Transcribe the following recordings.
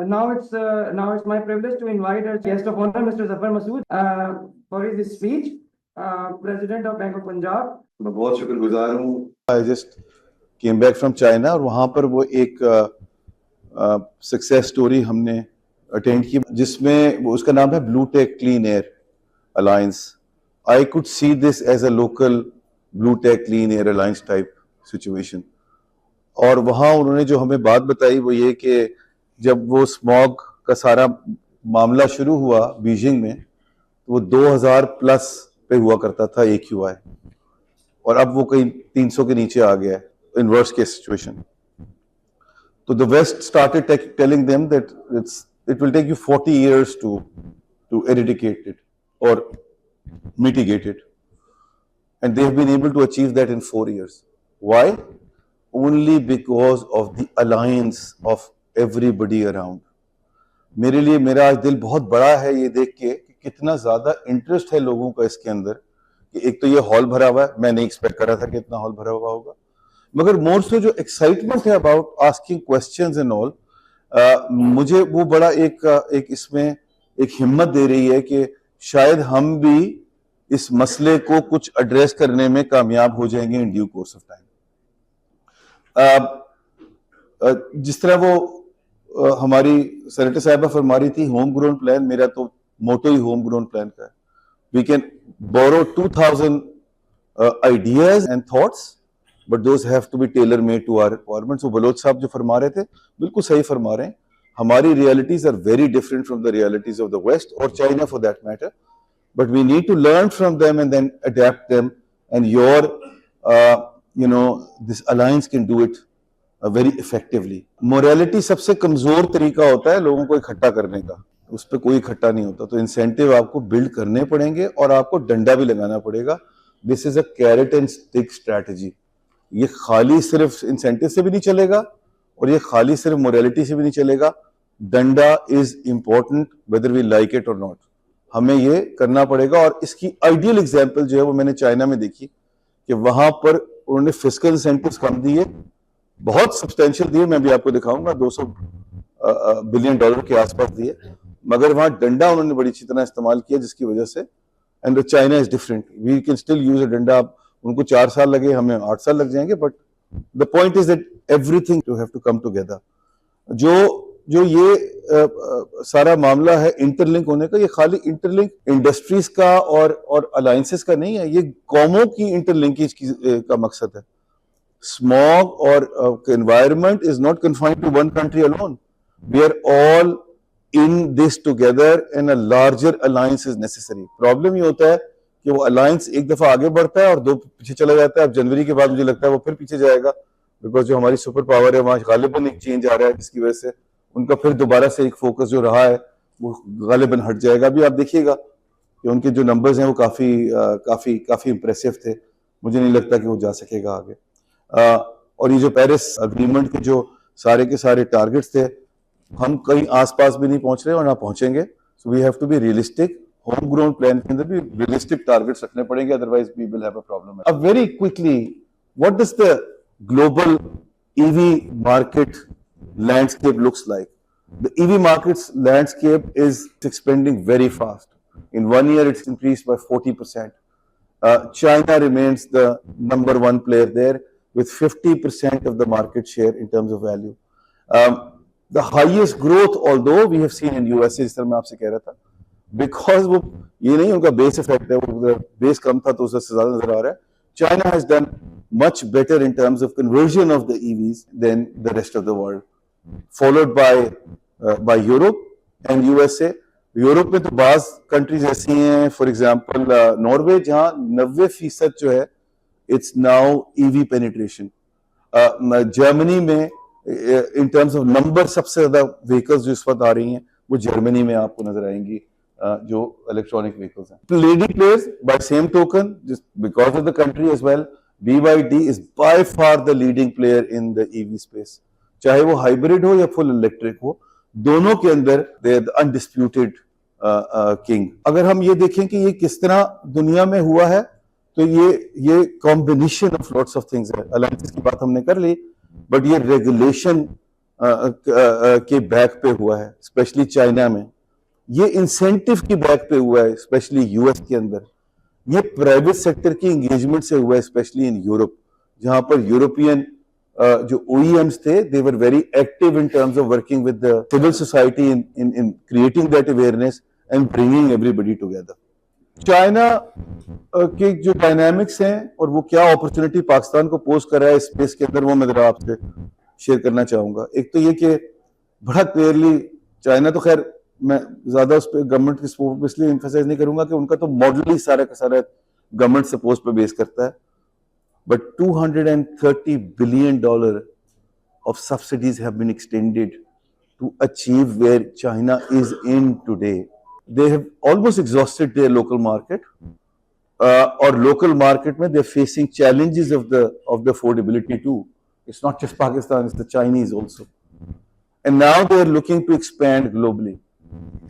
Now it's my privilege to invite our guest of honor, Mr. Zafar Masood, for his speech. President of Bank of Punjab. मैं बहुत शुक्रगुजार हूँ. I just came back from China और वहाँ पर वो एक सक्सेस स्टोरी हमने अटेंड की जिसमें उसका नाम है blue tech clean air alliance. I could see this as a local blue tech clean air alliance type situation. और वहाँ उन्होंने जो हमें बात बताई वो ये कि जब वो स्मॉग का सारा मामला शुरू हुआ बीजिंग में तो वो 2000 प्लस पे हुआ करता था AQI और अब वो कहीं 300 के नीचे आ गया है in worst case situation. So the West started telling them that it will take you 40 years to eradicate it or mitigate it, and they have been able to achieve that in 4 years. Why? Only because of the alliance of everybody around. मेरे लिए मेरा आज दिल बहुत बड़ा है ये देख के कि कितना ज्यादा इंटरेस्ट है लोगों का इसके अंदर. कि एक तो ये हॉल भरा हुआ है, मैं नहीं एक्सपेक्ट कर रहा था कि इतना हॉल भरा हुआ होगा, मगर मोर सो जो एक्साइटमेंट है about asking questions and all, मुझे वो बड़ा एक इसमें एक हिम्मत दे रही है कि शायद हम भी इस मसले को कुछ एड्रेस करने में कामयाब हो जाएंगे in due course of time. जिस तरह वो हमारी सेनेटर साहिबा फरमा रही थी होम ग्रोन प्लान, मेरा तो मोटो ही होम ग्रोन प्लान का है. We can borrow 2000 ideas and thoughts but those have to be tailor made to our requirements. वो बलोच साहब जो फरमा रहे थे बिल्कुल सही फरमा रहे हैं. हमारी realities are very different from the realities of the West और China for that matter, but we need to learn from them and then adapt them, and your this alliance can do it very effectively. Morality सबसे कमजोर तरीका होता है लोगों को इकट्ठा करने का, उस पर कोई इकट्ठा नहीं होता. तो इंसेंटिव आपको बिल्ड करने पड़ेंगे और आपको डंडा भी लगाना पड़ेगा. This is a carrot and stick strategy. ये खाली सिर्फ इंसेंटिव से भी नहीं चलेगा और ये खाली सिर्फ मोरालिटी से भी नहीं चलेगा. डंडा is important whether we like it और नॉट. हमें ये करना पड़ेगा. और इसकी आइडियल एग्जाम्पल जो है वो मैंने चाइना में देखी कि वहां पर उन्होंने फिस्कल इंसेंटिव्स कम दिए, बहुत सब्सटेंशियल दिए, मैं भी आपको दिखाऊंगा, $200 बिलियन के आसपास दिए, मगर वहां डंडा उन्होंने बड़ी अच्छी तरह इस्तेमाल किया जिसकी वजह से. And China is different. We can still use a डंडा. उनको 4 साल लगे, हमें 8 साल लग जाएंगे, but the point is that everything to have to come together. जो ये सारा मामला है इंटरलिंक होने का, ये खाली इंटरलिंक इंडस्ट्रीज का और अलायंसेस का नहीं है, ये कौमों की इंटरलिंकेज का मकसद है. स्मॉग और environment is not confined to one country alone. We are all in this together and a larger alliance is necessary. Problem ये होता है कि वो अलायंस एक दफा आगे बढ़ता है और 2 पीछे चला जाता है. अब जनवरी के बाद मुझे लगता है वो फिर पीछे जाएगा, बिकॉज जो हमारी सुपर पावर है वहां गालिबन एक चेंज आ रहा है जिसकी वजह से उनका फिर दोबारा से एक फोकस जो रहा है वो गालिबन हट जाएगा. अभी आप देखिएगा कि उनके जो नंबर्स हैं वो काफी इंप्रेसिव थे. मुझे नहीं लगता कि वो जा सकेगा आगे. और ये जो पेरिस अग्रीमेंट के जो सारे के सारे टारगेट्स थे, हम कहीं आसपास भी नहीं पहुंच रहे और ना पहुंचेंगे. So we have to be realistic. Home grown plan के अंदर भी रियलिस्टिक टारगेट्स रखने पड़ेंगे, otherwise we will have a problem. अब very quickly, what does the global EV market landscape looks like? The EV market's landscape is expanding very fast. In 1 year, it's increased by 40%. China remains the number 1 player there with 50% of the market share in terms of value. The highest growth, although we have seen in USA, जिस तरह मैं आपसे कह रहा था, because वो ये नहीं उनका बेस इफेक्ट है, वो बेस कम था तो उससे ज्यादा नजर आ रहा है. China has done much better in terms of conversion of the EVs than the rest of the world, followed by Europe and USA. Europe में तो बाज कंट्रीज ऐसी हैं, फॉर एग्जांपल नॉर्वे, जहां 90% जो है it's now EV penetration. Germany में in terms of number सबसे ज्यादा व्हीकल्स जो इस वक्त आ रही हैं वो जर्मनी में आपको नजर आएंगी, जो इलेक्ट्रॉनिक व्हीकल्स हैं. Leading players by same token, just because of the country as well, BYD is by far the leading player in the EV space. चाहे वो हाइब्रिड हो या फुल इलेक्ट्रिक हो, दोनों के अंदर they are the undisputed king. अगर हम ये देखें कि ये किस तरह दुनिया में हुआ है, तो ये combination of lots of things है. अलायंसेस की बात हमने कर ली, बट ये रेगुलेशन के बैक पे हुआ है, स्पेशली चाइना में। ये इंसेंटिव की बैक पे हुआ है, स्पेशली यूएस के अंदर। ये प्राइवेट सेक्टर की एंगेजमेंट से हुआ है, स्पेशली इन यूरोप, जहां पर यूरोपियन जो OEMs थे, they were very active in terms of working with the civil society in creating that awareness and bringing everybody together. China के जो डायनामिक्स हैं और वो क्या अपॉर्चुनिटी पाकिस्तान को पोज कर रहा है स्पेस के अंदर, वो मैं जरा आपसे शेयर करना चाहूंगा। एक तो ये कि बड़ा क्लियरली चाइना, तो खैर मैं ज्यादा उस पर गवर्नमेंट की सपोर्ट पे इसलिए एम्फसाइज नहीं करूंगा कि उनका तो मॉडल ही सारा का सारा गवर्नमेंट सपोर्ट पे बेस करता है, but $230 billion of subsidies have been extended to achieve where China is in today. They have almost exhausted their local market, or local market mein they're facing challenges of the affordability too. It's not just Pakistan, it's the Chinese also. And now they're looking to expand globally.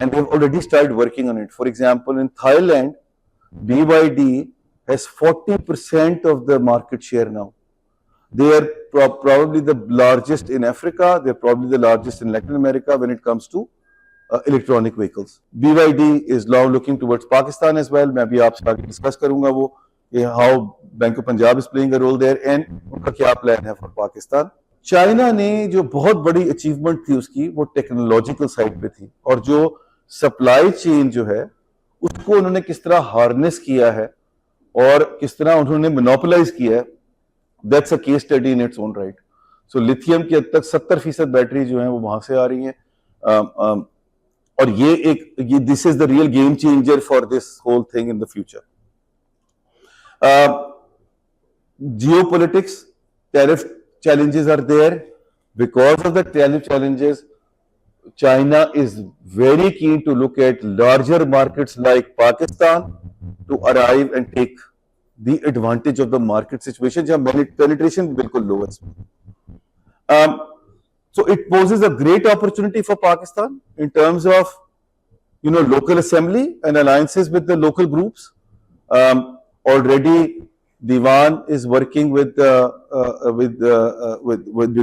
And they've already started working on it. For example, in Thailand, BYD has 40% of the market share now. They are probably the largest in Africa. They're probably the largest in Latin America when it comes to electronic vehicles. BYD is now looking towards Pakistan as well. मैं अभी आपसे आगे discuss करूंगा वो कि how Bank of Punjab is playing a role there and उनका क्या plan है for पाकिस्तान। चाइना ने जो बहुत बड़ी अचीवमेंट थी उसकी, वो टेक्नोलॉजिकल साइड पे थी, और जो सप्लाई चेन जो है उसको उन्होंने किस तरह हार्नेस किया है और किस तरह उन्होंने मोनोपोलाइज किया है, that's a case study in its own right. So lithium की हद तक 70% बैटरी जो है वो वहां से आ रही है, और ये this is the real game changer for this whole thing in the future. Geopolitics, tariff challenges are there. Because of the tariff challenges, China is very keen to look at larger markets like Pakistan to arrive and take the advantage of the market situation, जहाँ penetration बिल्कुल low है। So it poses a great opportunity for Pakistan in terms of, local assembly and alliances with the local groups. Already Diwan is working with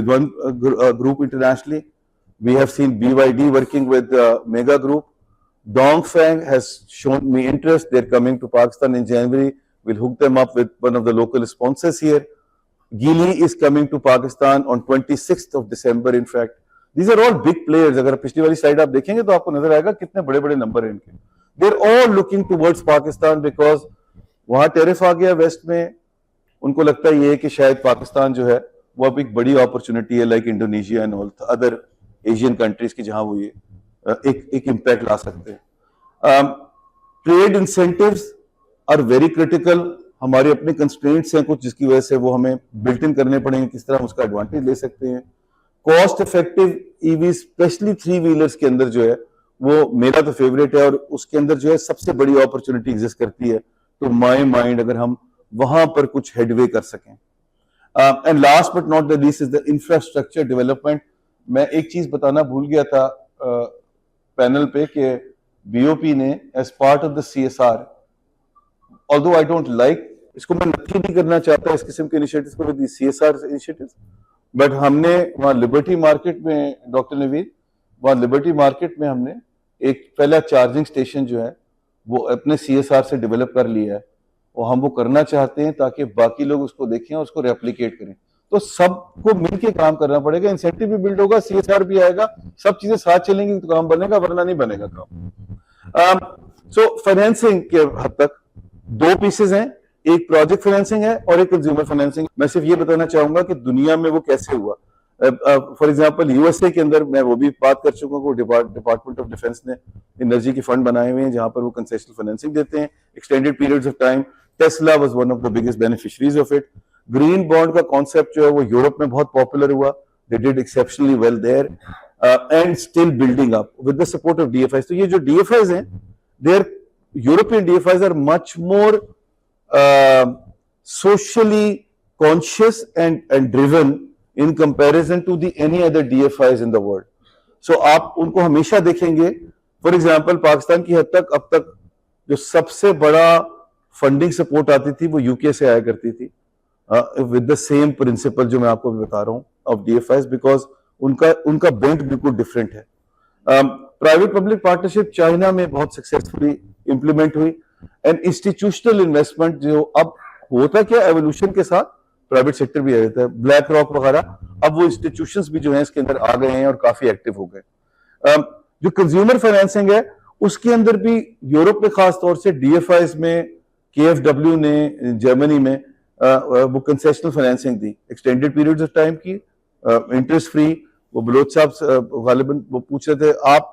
one group internationally. We have seen BYD working with Mega Group. Dongfeng has shown me interest. They're coming to Pakistan in January. We'll hook them up with one of the local sponsors here. Geely is coming to Pakistan on 26th of December. In fact, these are all big players. अगर पिछली वाली slide आप देखेंगे तो आपको नजर आएगा कितने बड़े बड़े नंबर हैं इनके। They're all looking towards Pakistan because वहां टेरिफ आ गया वेस्ट में, उनको लगता है ये कि शायद पाकिस्तान जो है वो अब एक बड़ी अपॉर्चुनिटी है, like Indonesia and all other Asian countries की, जहां वो ये एक इम्पैक्ट ला सकते हैं। Trade incentives are very critical. हमारे अपने कंस्ट्रेंट्स हैं कुछ, जिसकी वजह से वो हमें बिल्ट इन करने पड़ेंगे, किस तरह हम उसका एडवांटेज ले सकते हैं। Cost effective EV, specially 3 wheelers के अंदर जो है वो मेरा तो फेवरेट है, और उसके अंदर जो है सबसे बड़ी अपॉर्चुनिटी एग्जिस्ट करती है, तो माय माइंड अगर हम वहां पर कुछ हेडवे कर सकें। And last but not the least is the infrastructure development. मैं एक चीज बताना भूल गया था पैनल पे कि बीओपी ने as part of the CSR, although I don't like, इसको मैं नफी नहीं करना चाहता इस किस्म के इनिशिएटिव्स को विद CSR इनिशिएटिव्स, बट हमने वहां लिबर्टी मार्केट में, डॉक्टर नवीद, वहां लिबर्टी मार्केट में हमने एक पहला चार्जिंग स्टेशन जो है वो अपने CSR से डेवलप कर लिया है, और हम वो करना चाहते हैं ताकि बाकी लोग उसको देखें और उसको रेप्लिकेट करें। तो सबको मिलके काम करना पड़ेगा, इंसेंटिव भी बिल्ड होगा, CSR भी आएगा, सब चीजें साथ चलेंगी तो काम बनेगा, वरना नहीं बनेगा काम। सो फाइनेंसिंग के हद तक 2 पीसेस हैं, एक प्रोजेक्ट फाइनेंसिंग है और एक कंज्यूमर फाइनेंसिंग। मैं सिर्फ ये बताना चाहूंगा कि दुनिया में वो कैसे हुआ। फॉर एग्जांपल यूएसए के अंदर मैं वो भी बात कर चुका हूँ, डिपार्टमेंट ऑफ डिफेंस ने एनर्जी के फंड बनाए हुए हैं जहां पर वो कंसेशनल फाइनेंसिंग देते हैं extended periods of time. Tesla was one of the biggest beneficiaries of it. Green bond का कॉन्सेप्ट जो है वो यूरोप में बहुत पॉपुलर हुआ, they did exceptionally well there and still building up with the support of DFIs। तो ये जो DFIs हैं, their European DFIs are much more socially conscious and driven in comparison to the any other DFIs in the world. So आप उनको हमेशा देखेंगे। For example Pakistan की हद तक अब तक जो सबसे बड़ा फंडिंग सपोर्ट आती थी वो यूके से आया करती थी, विद द सेम प्रिंसिपल जो मैं आपको बता रहा हूँ ऑफ DFIs, बिकॉज उनका उनका बेंट बिल्कुल डिफरेंट है। प्राइवेट पब्लिक पार्टनरशिप चाइना में बहुत सक्सेसफुली इंप्लीमेंट हुई एंड इंस्टीट्यूशनल इन्वेस्टमेंट जो अब होता क्या एवोल्यूशन के साथ प्राइवेट सेक्टर भी आ जाता है, ब्लैक रॉक वगैरह, अब वो इंस्टीट्यूशंस भी जो है इसके अंदर आ गए हैं और काफी एक्टिव हो गए। जो कंज्यूमर फाइनेंसिंग है उसके अंदर भी यूरोप में खास तौर से डीएफआईज में केएफडब्ल्यू ने जर्मनी में वो concessional financing the, extended periods of time की, इंटरेस्ट फ्री। वो बलोच साहब गालिबन वो पूछ रहे थे, आप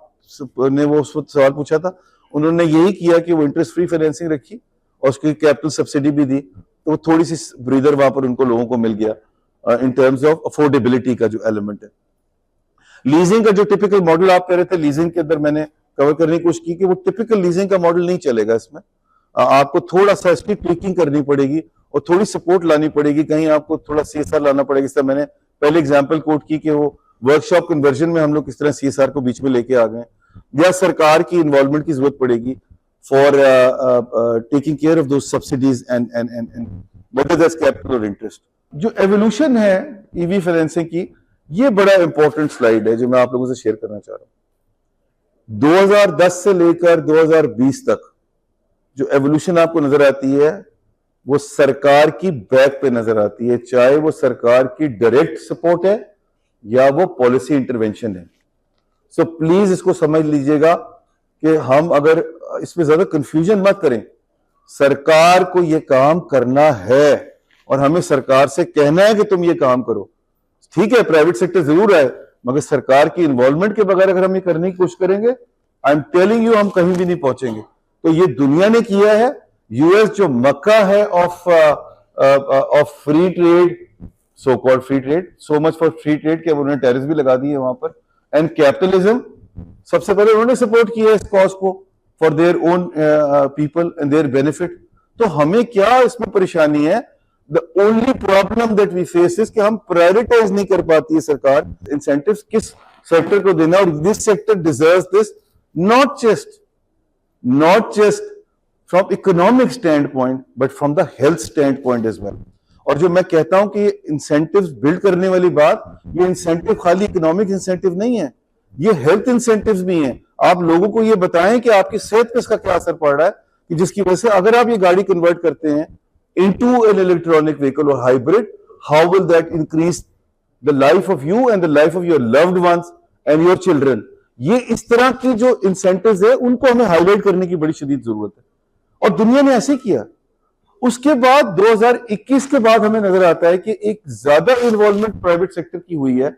ने वो उस वक्त सवाल पूछा था, उन्होंने यही किया कि वो इंटरेस्ट फ्री फाइनेंसिंग रखी और उसकी कैपिटल सब्सिडी भी दी, तो वो थोड़ी सी ब्रीदर वहां पर उनको लोगों को मिल गया इन टर्म्स ऑफ अफोर्डेबिलिटी का जो एलिमेंट है। लीजिंग का जो टिपिकल मॉडल आप कह रहे थे, लीजिंग के अंदर मैंने कवर करने की कोशिश की कि वो टिपिकल लीजिंग का मॉडल नहीं चलेगा इसमें, आपको थोड़ा सा इसकी ट्विकिंग करनी पड़ेगी और थोड़ी सपोर्ट लानी पड़ेगी, कहीं आपको थोड़ा सीएसआर लाना पड़ेगा। जैसे मैंने पहले एग्जांपल कोट की कि वो वर्कशॉप कन्वर्जन में हम लोग किस तरह सीएसआर को बीच में लेके आ गए, या सरकार की इन्वॉल्वमेंट की जरूरत पड़ेगी for taking care of those subsidies and what is capital और इंटरेस्ट। जो एवोल्यूशन है ईवी फाइनेंसिंग की, ये बड़ा इंपॉर्टेंट स्लाइड है जो मैं आप लोगों से शेयर करना चाह रहा हूं। 2010 से लेकर 2020 तक जो एवोल्यूशन आपको नजर आती है वो सरकार की बैक पे नजर आती है, चाहे वो सरकार की डायरेक्ट सपोर्ट है या वो पॉलिसी इंटरवेंशन है। सो प्लीज इसको समझ लीजिएगा कि हम अगर इसमें ज्यादा कंफ्यूजन मत करें, सरकार को ये काम करना है और हमें सरकार से कहना है कि तुम ये काम करो। ठीक है, प्राइवेट सेक्टर जरूर है, मगर सरकार की इन्वॉल्वमेंट के बगैर अगर हम ये करने की कोशिश करेंगे, आई एम टेलिंग यू, हम कहीं भी नहीं पहुंचेंगे। तो ये दुनिया ने किया है। यूएस जो मक्का है of free trade, so called free trade, so much for free trade कि उन्होंने टैरिफ भी लगा दिए वहां पर, एंड कैपिटलिज्म, सबसे पहले उन्होंने सपोर्ट किया इस कॉज को for their own people and their benefit. तो हमें क्या इसमें परेशानी है? The only problem that we face is कि हम प्रायोरिटाइज नहीं कर पाती है सरकार इंसेंटिव्स किस सेक्टर को देना, और this sector deserves this, not just from economic standpoint but from the health standpoint as well। और जो मैं कहता हूं कि इंसेंटिव्स बिल्ड करने वाली बात, ये इंसेंटिव खाली इकोनॉमिक इंसेंटिव नहीं है, ये हेल्थ इंसेंटिव्स भी हैं। आप लोगों को ये बताएं कि आपकी सेहत पे इसका क्या असर पड़ रहा है, कि जिसकी वजह से अगर आप ये गाड़ी कन्वर्ट करते हैं इनटू एन इलेक्ट्रॉनिक व्हीकल और hybrid, how will that increase the life of you and the life of your loved ones and your children. ये इस तरह की जो इंसेंटिव्स है उनको हमें हाईलाइट करने की बड़ी शदीद जरूरत है, और दुनिया ने ऐसे किया। उसके बाद 2021 के बाद हमें नजर आता है कि एक ज्यादा इन्वॉल्वमेंट प्राइवेट सेक्टर की हुई है,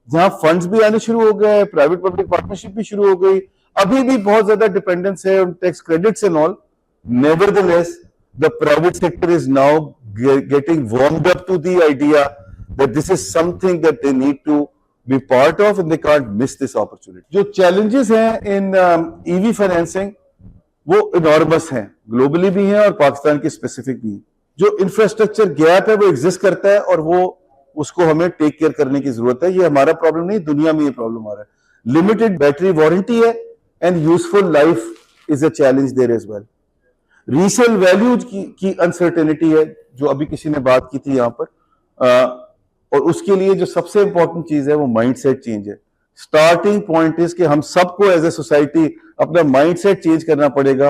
जहां फंड्स भी आने शुरू हो गए, प्राइवेट पब्लिक पार्टनरशिप भी शुरू हो गई। अभी भी बहुत ज्यादा डिपेंडेंस है उन tax credits and all, nevertheless the private sector is now getting warmed up to the idea that this is something that they need to be part of and they can't miss this opportunity। जो challenges हैं इन EV financing वो enormous हैं, globally भी हैं और पाकिस्तान की specific भी हैं। जो इंफ्रास्ट्रक्चर गैप है वो एग्जिस्ट करता है और वो उसको हमें टेक केयर करने की जरूरत है। ये हमारा प्रॉब्लम नहीं, दुनिया में ये प्रॉब्लम आ रहा है। लिमिटेड बैटरी वारंटी है and useful life is a challenge there as well. Resale value की अनसर्टेनिटी है, जो अभी किसी ने बात की थी यहाँ पर, और उसके लिए जो सबसे इंपॉर्टेंट चीज है वो माइंडसेट चेंज है। स्टार्टिंग पॉइंट इज कि हम सबको एज ए सोसाइटी अपना माइंडसेट चेंज करना पड़ेगा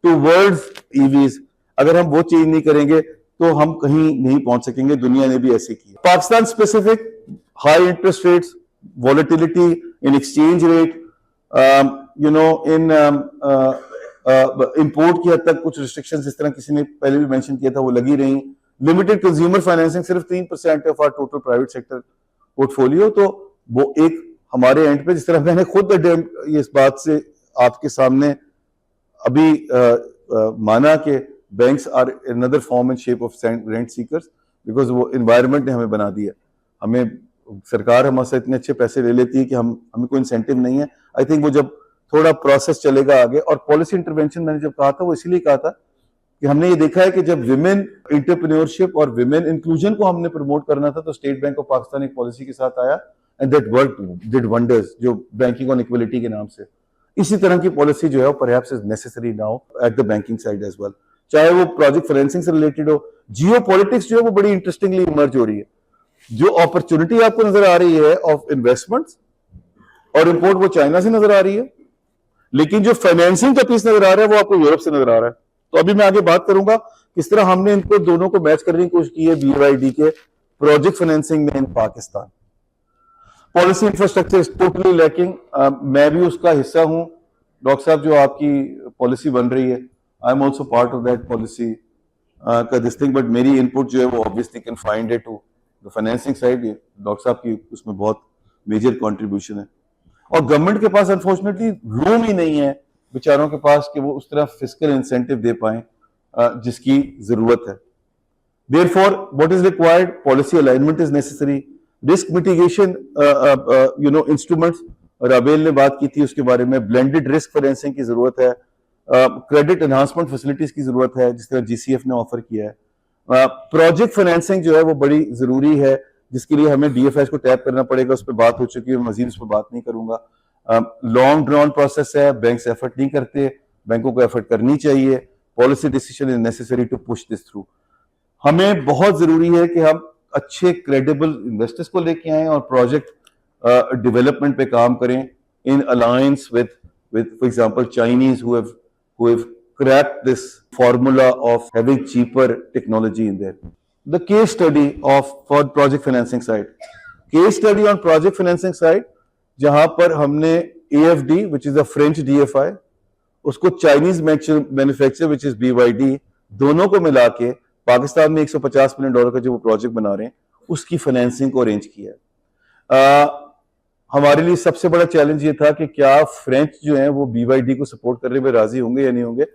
टुवर्ड्स ईवीज। अगर हम वो चेंज नहीं करेंगे तो हम कहीं नहीं पहुंच सकेंगे। दुनिया ने भी ऐसे किया। Pakistan specific high interest rates, volatility in exchange rate, you know in import की हद तक कुछ रिस्ट्रिक्शंस इस तरह किसी ने पहले भी मेंशन किया था वो लगी रही। लिमिटेड कंज्यूमर फाइनेंसिंग सिर्फ 3% of our total private sector portfolio. तो वो एक हमारे एंड पे, जिस तरह मैंने खुद इस बात से आपके सामने अभी माना कि banks are another form and shape of rent seekers, because वो एनवायरनमेंट ने हमें बना दिया। हमें सरकार हमसे इतने अच्छे पैसे ले लेती है कि हमें कोई इंसेंटिव नहीं है। आई थिंक वो जब थोड़ा प्रोसेस चलेगा आगे, और पॉलिसी इंटरवेंशन मैंने जब कहा था वो इसीलिए कहा था कि हमने ये देखा है कि जब विमेन एंटरप्रेन्योरशिप और विमेन इंक्लूजन को हमने प्रमोट करना था तो स्टेट बैंक ऑफ पाकिस्तान एक पॉलिसी के साथ आया and that work did wonders, जो बैंकिंग ऑन इक्वलिटी के नाम से। इसी तरह की पॉलिसी जो है वो perhaps is necessary now at the banking side as well, चाहे वो प्रोजेक्ट फाइनेंसिंग से रिलेटेड हो। जियो पॉलिटिक्स जो है वो बड़ी इंटरेस्टिंगली इमर्ज हो रही है। जो अपॉर्चुनिटी आपको नजर आ रही है ऑफ इन्वेस्टमेंट्स और इंपोर्ट, वो चाइना से नजर आ रही है, लेकिन जो फाइनेंसिंग का पीस नजर आ रहा है वो आपको यूरोप से नजर आ रहा है। तो अभी मैं आगे बात करूंगा किस तरह हमने इनको दोनों को मैच करने की कोशिश की है BYD के प्रोजेक्ट फाइनेंसिंग में in Pakistan. Policy infrastructure is totally lacking, मैं भी उसका हिस्सा हूं डॉक्टर साहब, जो आपकी पॉलिसी बन रही है, I am also part of that policy का दिस थिंग, बट मेरी इनपुट जो है वो ऑब्वियसली कन्फाइंड है to the financing side. Doctor साहब की उसमें बहुत मेजर कंट्रीब्यूशन है, और गवर्नमेंट के पास अनफॉर्चुनेटली रूम ही नहीं है बेचारों के पास कि वो उस तरह फिस्कल इंसेंटिव दे पाएं जिसकी जरूरत है। Therefore, what is required? Policy alignment is necessary. Risk mitigation, instruments. राबेल ने बात की थी उसके बारे में, ब्लेंडेड रिस्क फाइनेंसिंग की जरूरत है, क्रेडिट एनहांसमेंट फैसिलिटीज की जरूरत है जिस तरह GCF ने ऑफर किया है। प्रोजेक्ट फाइनेंसिंग जो है वो बड़ी जरूरी है, जिसके लिए हमें DFIs को टैप करना पड़ेगा, उस पर बात हो चुकी है, मजीद उस पर बात नहीं करूंगा। लॉन्ग ड्रॉन प्रोसेस है, बैंक्स एफर्ट नहीं करते, बैंकों को एफर्ट करनी चाहिए। Policy decision is necessary to push this through. हमें बहुत जरूरी है कि हम अच्छे क्रेडिबल इन्वेस्टर्स को लेके आए और प्रोजेक्ट डेवलपमेंट पे काम करें इन alliance with for example Chinese who have cracked this formula of having cheaper technology in their. The case study of for project financing side, case study on project financing side, जहां पर हमने AFD which is a French DFI, उसको Chinese manufacturer which is BYD, दोनों को मिला के पाकिस्तान में $150 million का जो वो प्रोजेक्ट बना रहे हैं उसकी फाइनेंसिंग को अरेंज किया है। हमारे लिए सबसे बड़ा चैलेंज ये था कि क्या फ्रेंच जो है वो BYD को सपोर्ट करने में राजी होंगे या नहीं होंगे।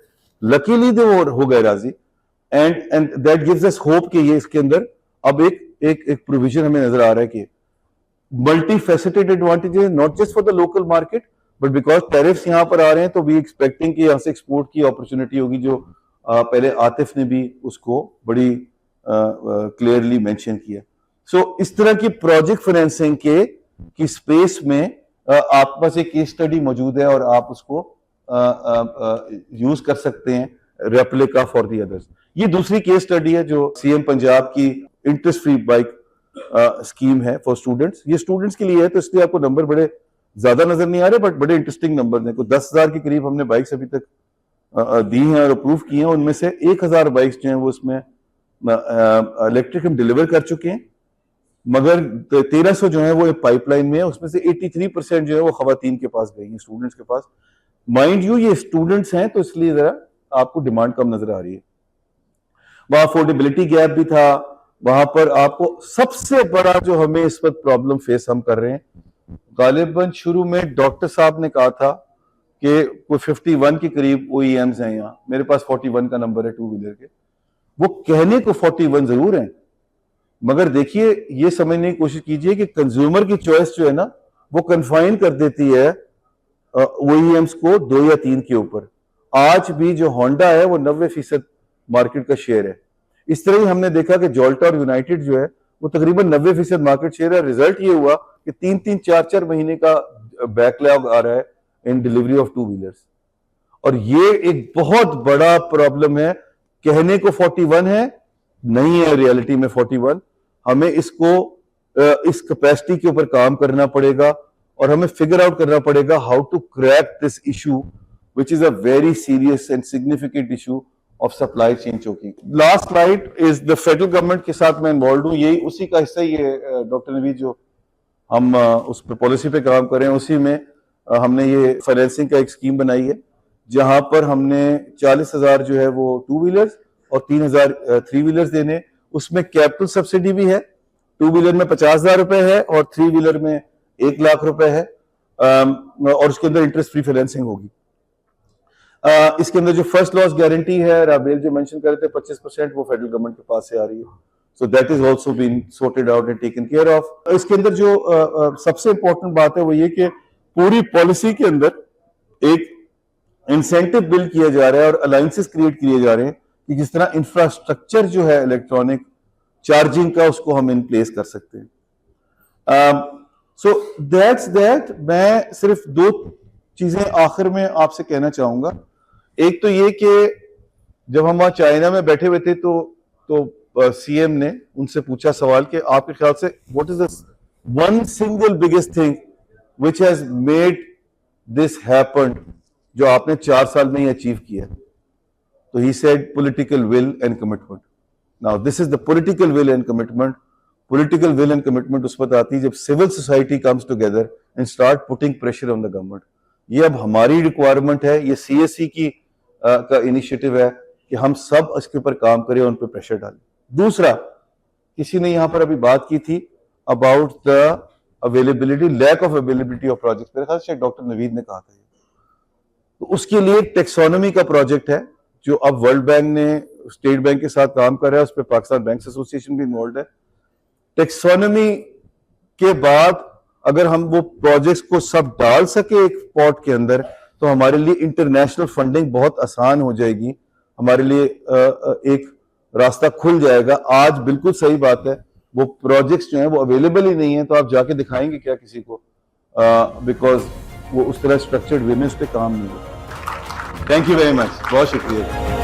लकीली तो वो हो गए राजी, and that gives us hope कि ये इसके अंदर अब एक प्रोविजन हमें नजर आ रहा है कि multi faceted advantages not just for the local market but because tariffs यहां पर आ रहे हैं तो वी एक्सपेक्टिंग कि यहां से एक्सपोर्ट की अपॉर्चुनिटी होगी, जो पहले आतिफ ने भी उसको बड़ी क्लियरली मेंशन किया। सो इस तरह की प्रोजेक्ट फाइनेंसिंग की स्पेस में आपके पास एक केस स्टडी मौजूद है और आप उसको यूज कर सकते हैं, रेप्लिका फॉर दी अदर्स। ये दूसरी केस स्टडी है जो CM पंजाब की इंटरेस्ट फ्री बाइक स्कीम है फॉर स्टूडेंट्स। ये स्टूडेंट्स के लिए है तो इसलिए आपको नंबर बड़े ज्यादा नजर नहीं आ रहे बट बड़े इंटरेस्टिंग नंबर हैं। 10,000 के करीब हमने बाइक्स अभी तक दी हैं और अप्रूव की हैं, उनमें से 1,000 बाइक्स जो हैं वो उसमें इलेक्ट्रिक हम डिलीवर कर चुके हैं, मगर 1300 जो है वो पाइपलाइन में है, उसमें से 83% जो है वो खवातीन के पास गई हैं, स्टूडेंट्स के पास। माइंड यू ये स्टूडेंट्स हैं तो इसलिए जरा आपको डिमांड कम नजर आ रही है। वहां अफोर्डेबिलिटी गैप भी था, वहां पर आपको सबसे बड़ा जो हमें इस वक्त प्रॉब्लम फेस हम कर रहे हैं, गालिबन शुरू में डॉक्टर साहब ने कहा था कि कोई 51 के करीब OEMs हैं यहाँ, मेरे पास 41 का नंबर है टू व्हीलर के, वो कहने को 41 जरूर हैं, मगर देखिए ये समझने की कोशिश कीजिए कि कंज्यूमर की चॉइस जो है ना वो कन्फाइन कर देती है OEMs को 2 या 3 के ऊपर। आज भी जो होंडा है वो 90% मार्केट का शेयर है। इस तरह ही हमने देखा कि जोल्टा और यूनाइटेड जो है वो तकरीबन 90% मार्केट शेयर है। रिजल्ट ये हुआ कि 3-3, 4-4 महीने का बैकलॉग आ रहा है इन डिलीवरी ऑफ टू व्हीलर्स, और ये एक बहुत बड़ा प्रॉब्लम है। कहने को 41 है, नहीं है रियलिटी में 41। हमें इसको इस कैपेसिटी के ऊपर काम करना पड़ेगा और हमें फिगर आउट करना पड़ेगा how to crack this issue which is a very serious and significant issue of supply chain choking. Last slide is the federal government के साथ मैं इन्वॉल्व हूं, यही उसी का हिस्सा ही है डॉक्टर नवीद, जो हम उस पर पॉलिसी पे काम कर रहे हैं। उसी में हमने ये फाइनेंसिंग का एक स्कीम बनाई है जहां पर हमने 40,000 जो है वो टू व्हीलर्स और 3,000 थ्री व्हीलर्स देने। उसमें कैपिटल सब्सिडी भी है, टू व्हीलर में 50,000 रुपए है और थ्री व्हीलर में 1 लाख रुपए है, और उसके अंदर इंटरेस्ट फ्री फाइनेंसिंग होगी। इसके अंदर जो फर्स्ट लॉस गारंटी है राबेल जो मेंशन कर रहे थे 25%, वो फेडरल गवर्नमेंट के पास से आ रही है, so that is also been sorted out and taken care of. इसके अंदर जो सबसे इंपॉर्टेंट बात है वो ये कि पूरी पॉलिसी के अंदर एक इंसेंटिव बिल्ड किया जा रहा है और अलायंसेस क्रिएट किए जा रहे हैं कि जिस तरह इंफ्रास्ट्रक्चर जो है इलेक्ट्रॉनिक चार्जिंग का उसको हम इन प्लेस कर सकते हैं। So that's that. मैं सिर्फ 2 चीजें आखिर में आपसे कहना चाहूंगा। एक तो ये कि जब हम वहां चाइना में बैठे हुए थे तो सीएम ने उनसे पूछा सवाल कि आपके ख्याल से what is the one single biggest thing which has made this happen, जो आपने 4 साल में ही अचीव किया? तो he said political will and commitment. Now this is the political will and commitment. Political will and commitment उस वक्त आती है जब civil society comes together and start putting pressure on the government. ये अब हमारी रिक्वायरमेंट है, ये सीएससी की का इनिशिएटिव है कि हम सब इसके ऊपर काम करें और उन पर प्रेशर डालें। दूसरा, किसी ने यहां पर अभी बात की थी about the availability, lack of availability of project. मेरे ख्याल से डॉक्टर नवीद ने कहा था, तो उसके लिए टेक्सोनॉमी का प्रोजेक्ट है जो अब वर्ल्ड बैंक ने स्टेट बैंक के साथ काम कर रहा है, उस पर पाकिस्तान बैंक्स एसोसिएशन भी इन्वॉल्व है। टेक्सोनॉमी के बाद अगर हम वो प्रोजेक्ट्स को सब डाल सके एक पॉट के अंदर, तो हमारे लिए इंटरनेशनल फंडिंग बहुत आसान हो जाएगी, हमारे लिए एक रास्ता खुल जाएगा। आज बिल्कुल सही बात है, वो प्रोजेक्ट्स जो हैं वो अवेलेबल ही नहीं है, तो आप जाके दिखाएंगे क्या किसी को? बिकॉज वो उस तरह स्ट्रक्चर्ड वे में उस पर काम नहीं होता। थैंक यू वेरी मच, बहुत शुक्रिया।